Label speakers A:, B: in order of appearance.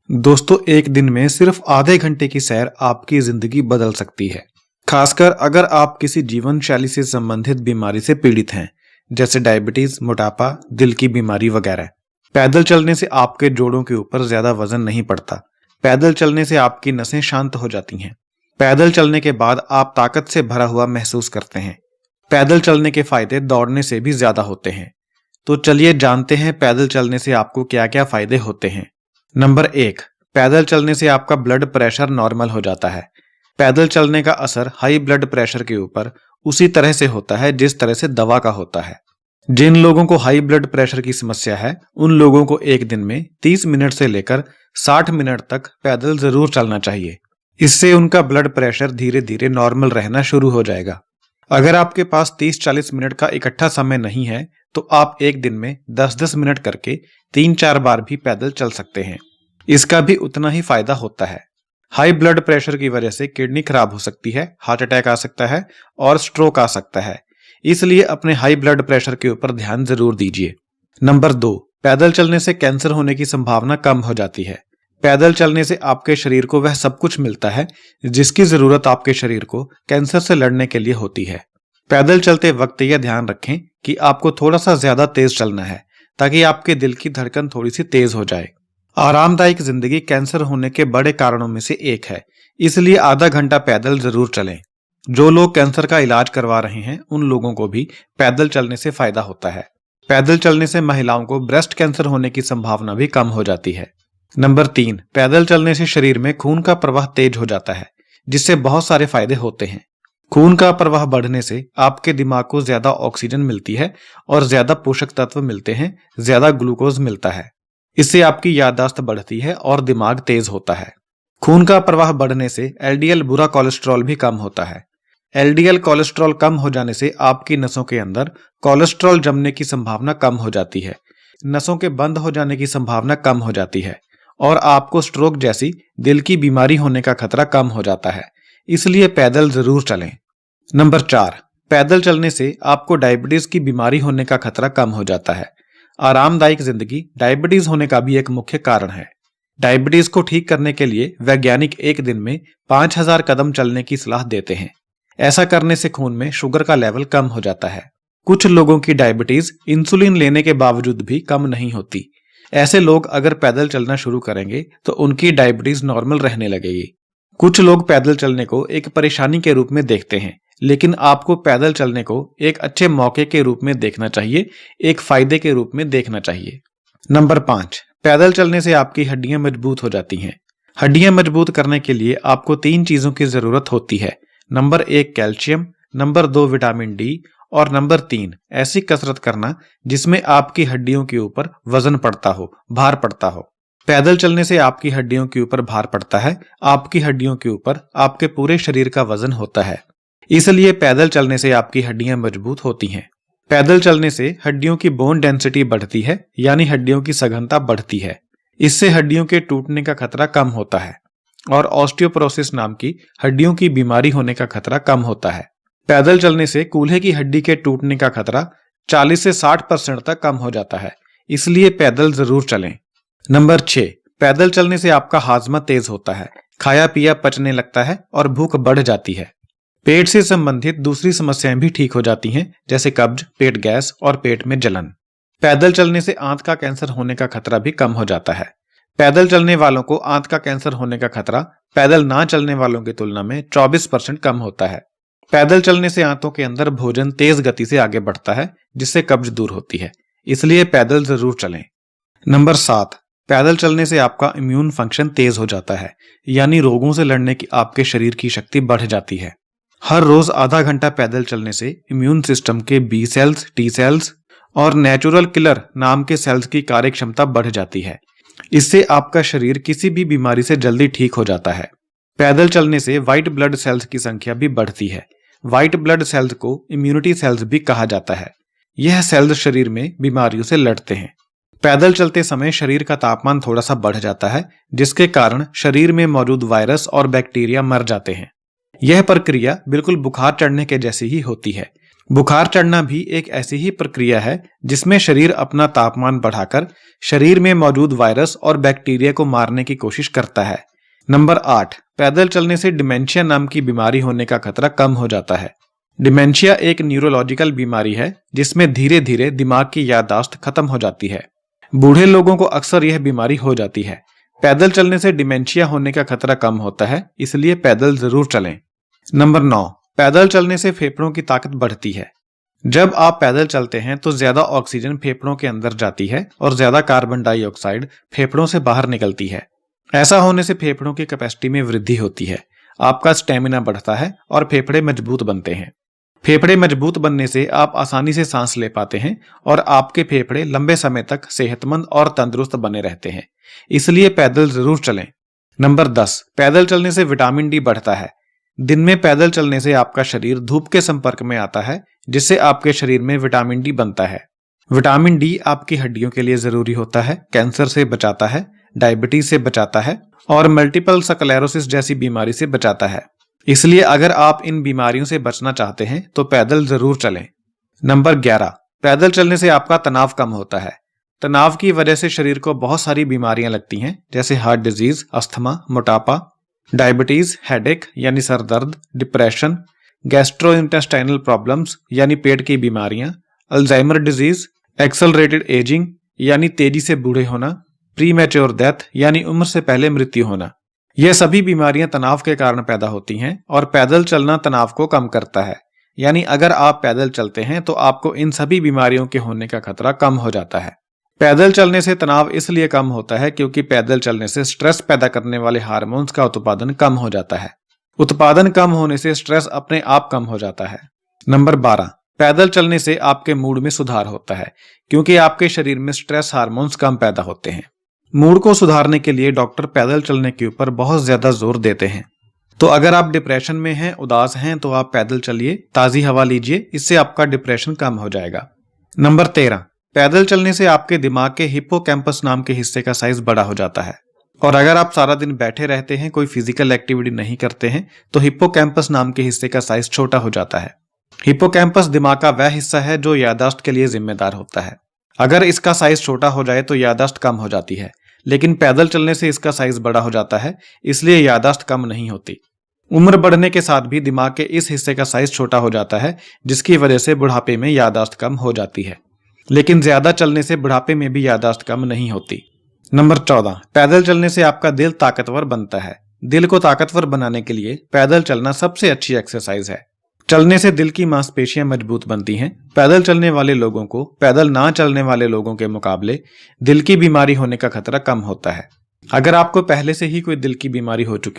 A: दोस्तों, एक दिन में सिर्फ आधे घंटे की सैर आपकी जिंदगी बदल सकती है। खासकर अगर आप किसी जीवन शैली से संबंधित बीमारी से पीड़ित हैं, जैसे डायबिटीज, मोटापा, दिल की बीमारी वगैरह। पैदल चलने से आपके जोड़ों के ऊपर ज्यादा वजन नहीं पड़ता। पैदल चलने से आपकी नसें शांत हो जाती हैं। पैदल चलने के बाद आप ताकत से भरा हुआ महसूस करते हैं। पैदल चलने के फायदे दौड़ने से भी ज्यादा होते हैं। तो चलिए जानते हैं पैदल चलने से आपको क्या क्या फायदे होते हैं। नंबर 1, पैदल चलने से आपका ब्लड प्रेशर नॉर्मल हो जाता है। पैदल चलने का असर हाई ब्लड प्रेशर के ऊपर उसी तरह से होता है जिस तरह से दवा का होता है। जिन लोगों को हाई ब्लड प्रेशर की समस्या है, उन लोगों को एक दिन में 30 मिनट से लेकर 60 मिनट तक पैदल जरूर चलना चाहिए। इससे उनका ब्लड प्रेशर धीरे धीरे नॉर्मल रहना शुरू हो जाएगा। अगर आपके पास 30-40 मिनट का इकट्ठा समय नहीं है, तो आप एक दिन में 10-10 मिनट करके 3-4 बार भी पैदल चल सकते हैं। इसका भी उतना ही फायदा होता है। हाई ब्लड प्रेशर की वजह से किडनी खराब हो सकती है, हार्ट अटैक आ सकता है और स्ट्रोक आ सकता है। इसलिए अपने हाई ब्लड प्रेशर के ऊपर ध्यान जरूर दीजिए। नंबर 2, पैदल चलने से कैंसर होने की संभावना कम हो जाती है। पैदल चलने से आपके शरीर को वह सब कुछ मिलता है जिसकी जरूरत आपके शरीर को कैंसर से लड़ने के लिए होती है। पैदल चलते वक्त यह ध्यान रखें कि आपको थोड़ा सा ज्यादा तेज चलना है, ताकि आपके दिल की धड़कन थोड़ी सी तेज हो जाए। आरामदायक जिंदगी कैंसर होने के बड़े कारणों में से एक है, इसलिए आधा घंटा पैदल जरूर चलें। जो लोग कैंसर का इलाज करवा रहे हैं, उन लोगों को भी पैदल चलने से फायदा होता है। पैदल चलने से महिलाओं को ब्रेस्ट कैंसर होने की संभावना भी कम हो जाती है। नंबर 3, पैदल चलने से शरीर में खून का प्रवाह तेज हो जाता है, जिससे बहुत सारे फायदे होते हैं। खून का प्रवाह बढ़ने से आपके दिमाग को ज्यादा ऑक्सीजन मिलती है और ज्यादा पोषक तत्व मिलते हैं, ज्यादा ग्लूकोज मिलता है। इससे आपकी याददाश्त बढ़ती है और दिमाग तेज होता है। खून का प्रवाह बढ़ने से एलडीएल बुरा कोलेस्ट्रॉल भी कम होता है। एलडीएल कोलेस्ट्रॉल कम हो जाने से आपकी नसों के अंदर कोलेस्ट्रॉल जमने की संभावना कम हो जाती है। नसों के बंद हो जाने की संभावना कम हो जाती है और आपको स्ट्रोक जैसी दिल की बीमारी होने का खतरा कम हो जाता है। इसलिए पैदल जरूर चलें। नंबर 4, पैदल चलने से आपको डायबिटीज की बीमारी होने का खतरा कम हो जाता है। आरामदायक जिंदगी डायबिटीज होने का भी एक मुख्य कारण है। डायबिटीज को ठीक करने के लिए वैज्ञानिक एक दिन में 5000 कदम चलने की सलाह देते हैं। ऐसा करने से खून में शुगर का लेवल कम हो जाता है। कुछ लोगों की डायबिटीज इंसुलिन लेने के बावजूद भी कम नहीं होती। ऐसे लोग अगर पैदल चलना शुरू करेंगे तो उनकी डायबिटीज नॉर्मल रहने लगेगी। कुछ लोग पैदल चलने को एक परेशानी के रूप में देखते हैं, लेकिन आपको पैदल चलने को एक अच्छे मौके के रूप में देखना चाहिए, एक फायदे के रूप में देखना चाहिए। नंबर 5, पैदल चलने से आपकी हड्डियां मजबूत हो जाती हैं। हड्डियां मजबूत करने के लिए आपको 3 चीजों की जरूरत होती है। Number 1 calcium, number 2 vitamin D और नंबर 3 ऐसी कसरत करना जिसमें आपकी हड्डियों के ऊपर वजन पड़ता हो, भार पड़ता हो। पैदल चलने से आपकी हड्डियों के ऊपर भार पड़ता है। आपकी हड्डियों के ऊपर आपके पूरे शरीर का वजन होता है, इसलिए पैदल चलने से आपकी हड्डियां मजबूत होती हैं। पैदल चलने से हड्डियों की बोन डेंसिटी बढ़ती है, यानी हड्डियों की सघनता बढ़ती है। इससे हड्डियों के टूटने का खतरा कम होता है और ऑस्टियोपोरोसिस नाम की हड्डियों की बीमारी होने का खतरा कम होता है। पैदल चलने से कूल्हे की हड्डी के टूटने का खतरा 40 से 60% तक कम हो जाता है, इसलिए पैदल जरूर चलें। नंबर 6, पैदल चलने से आपका हाजमा तेज होता है, खाया पिया पचने लगता है और भूख बढ़ जाती है। पेट से संबंधित दूसरी समस्याएं भी ठीक हो जाती हैं, जैसे कब्ज, पेट गैस और पेट में जलन। पैदल चलने से आंत का कैंसर होने का खतरा भी कम हो जाता है। पैदल चलने वालों को आंत का कैंसर होने का खतरा पैदल ना चलने वालों की तुलना में 24% कम होता है। पैदल चलने से आंतों के अंदर भोजन तेज गति से आगे बढ़ता है, जिससे कब्ज दूर होती है। इसलिए पैदल जरूर चलें। नंबर 7, पैदल चलने से आपका इम्यून फंक्शन तेज हो जाता है, यानी रोगों से लड़ने की आपके शरीर की शक्ति बढ़ जाती है। हर रोज आधा घंटा पैदल चलने से इम्यून सिस्टम के बी सेल्स, टी सेल्स और नेचुरल किलर नाम के सेल्स की कार्य क्षमता बढ़ जाती है। इससे आपका शरीर किसी भी बीमारी से जल्दी ठीक हो जाता है। पैदल चलने से व्हाइट ब्लड सेल्स की संख्या भी बढ़ती है। व्हाइट ब्लड सेल्स को इम्यूनिटी सेल्स भी कहा जाता है। यह सेल्स शरीर में बीमारियों से लड़ते हैं। पैदल चलते समय शरीर का तापमान थोड़ा सा बढ़ जाता है, जिसके कारण शरीर में मौजूद वायरस और बैक्टीरिया मर जाते हैं। यह प्रक्रिया बिल्कुल बुखार चढ़ने के जैसी ही होती है। बुखार चढ़ना भी एक ऐसी ही प्रक्रिया है जिसमें शरीर अपना तापमान बढ़ाकर शरीर में मौजूद वायरस और बैक्टीरिया को मारने की कोशिश करता है। नंबर 8, पैदल चलने से डिमेंशिया नाम की बीमारी होने का खतरा कम हो जाता है। डिमेंशिया एक न्यूरोलॉजिकल बीमारी है जिसमें धीरे धीरे दिमाग की याददाश्त खत्म हो जाती है। बूढ़े लोगों को अक्सर यह बीमारी हो जाती है। पैदल चलने से डिमेंशिया होने का खतरा कम होता है, इसलिए पैदल जरूर चलें। नंबर 9, पैदल चलने से फेफड़ों की ताकत बढ़ती है। जब आप पैदल चलते हैं तो ज्यादा ऑक्सीजन फेफड़ों के अंदर जाती है और ज्यादा कार्बन डाइऑक्साइड फेफड़ों से बाहर निकलती है। ऐसा होने से फेफड़ों की कैपेसिटी में वृद्धि होती है, आपका स्टेमिना बढ़ता है और फेफड़े मजबूत बनते हैं। फेफड़े मजबूत बनने से आप आसानी से सांस ले पाते हैं और आपके फेफड़े लंबे समय तक सेहतमंद और तंदुरुस्त बने रहते हैं, इसलिए पैदल जरूर चलें। नंबर 10, पैदल चलने से विटामिन डी बढ़ता है। दिन में पैदल चलने से आपका शरीर धूप के संपर्क में आता है, जिससे आपके शरीर में विटामिन डी बनता है। विटामिन डी आपकी हड्डियों के लिए जरूरी होता है, कैंसर से बचाता है, डायबिटीज से बचाता है और मल्टीपल स्क्लेरोसिस जैसी बीमारी से बचाता है। इसलिए अगर आप इन बीमारियों से बचना चाहते हैं तो पैदल जरूर चलें। नंबर 11, पैदल चलने से आपका तनाव कम होता है। तनाव की वजह से शरीर को बहुत सारी बीमारियां लगती हैं, जैसे हार्ट डिजीज, अस्थमा, मोटापा, डायबिटीज, हेडेक यानी सर दर्द, डिप्रेशन, गैस्ट्रोइंटेस्टाइनल प्रॉब्लम्स यानी पेट की बीमारियां, अल्जाइमर डिजीज, एक्सेलरेटेड एजिंग यानी तेजी से बूढ़े होना, प्रीमैच्योर डेथ यानी उम्र से पहले मृत्यु होना। यह सभी बीमारियां तनाव के कारण पैदा होती हैं और पैदल चलना तनाव को कम करता है। यानी अगर आप पैदल चलते हैं तो आपको इन सभी बीमारियों के होने का खतरा कम हो जाता है। पैदल चलने से तनाव इसलिए कम होता है क्योंकि पैदल चलने से स्ट्रेस पैदा करने वाले हार्मोन्स का उत्पादन कम हो जाता है। उत्पादन कम होने से स्ट्रेस अपने आप कम हो जाता है। नंबर 12, पैदल चलने से आपके मूड में सुधार होता है क्योंकि आपके शरीर में स्ट्रेस हार्मोन्स कम पैदा होते हैं। मूड को सुधारने के लिए डॉक्टर पैदल चलने के ऊपर बहुत ज्यादा जोर देते हैं। तो अगर आप डिप्रेशन में हैं, उदास हैं, तो आप पैदल चलिए, ताजी हवा लीजिए, इससे आपका डिप्रेशन कम हो जाएगा। नंबर 13, पैदल चलने से आपके दिमाग के हिप्पोकैम्पस नाम के हिस्से का साइज बड़ा हो जाता है। और अगर आप सारा दिन बैठे रहते हैं, कोई फिजिकल एक्टिविटी नहीं करते हैं, तो हिप्पोकैम्पस नाम के हिस्से का साइज छोटा हो जाता है। हिप्पोकैम्पस दिमाग का वह हिस्सा है जो याददाश्त के लिए जिम्मेदार होता है। अगर इसका साइज छोटा हो जाए तो याददाश्त कम हो जाती है, लेकिन पैदल चलने से इसका साइज बड़ा हो जाता है, इसलिए याददाश्त कम नहीं होती। उम्र बढ़ने के साथ भी दिमाग के इस हिस्से का साइज छोटा हो जाता है, जिसकी वजह से बुढ़ापे में याददाश्त कम हो जाती है। लेकिन ज्यादा चलने से बुढ़ापे में भी याददाश्त कम नहीं होती। नंबर 14, पैदल चलने से आपका दिल ताकतवर बनता है। दिल को ताकतवर बनाने के लिए पैदल चलना सबसे अच्छी एक्सरसाइज है। चलने से दिल की मांसपेशियां मजबूत बनती हैं। पैदल चलने वाले लोगों को पैदल ना चलने वाले लोगों के मुकाबले दिल की बीमारी होने का खतरा कम होता है। अगर आपको पहले से ही कोई दिल की बीमारी हो चुकी